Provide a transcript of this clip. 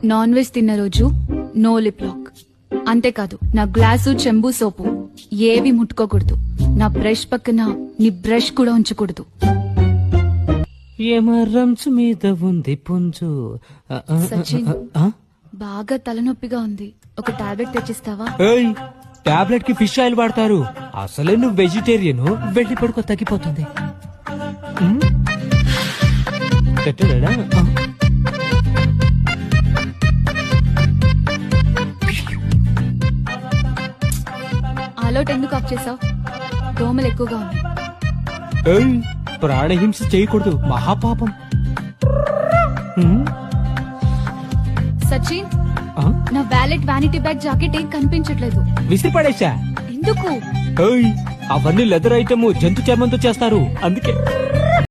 Non veg తిన్న రోజు no lip lock. అంతేకాదు నా గ్లాసు చెంబు సోపు ఏవి ముట్టుకోకూడదు. నా బ్రష్ పక్కన నీ బ్రష్ కూడా ఉంచకూడదు. ఏమరంచు మీద ఉంది పుంజు. సచిన్ బాగా తలనొప్పిగా ఉంది, ఒక టాబ్లెట్ తెచ్చిస్తావా? టాబ్లెట్ కి ఫిష్ ఆయిల్ వాడతారు. అసలే నువ్వు వెజిటేరియన్. వెళ్ళి పడుకో, తగ్గిపోతుంది. పెట్టలేడా? ఆలోట్ ఎందుకు ఆఫ్ చేసావు? దోమలు ఎక్కువగా ఉన్నాయి. ప్రాణహింస చేయకూడదు, మహాపాపం. సచిన్ నా వ్యాలెట్, వ్యానిటీ బ్యాగ్, జాకెట్ ఏం కనిపించట్లేదు. విసిరి పడేశా. ఎందుకు? అవన్నీ లెదర్ ఐటమ్, జంతు చర్మంతో చేస్తారు, అందుకే.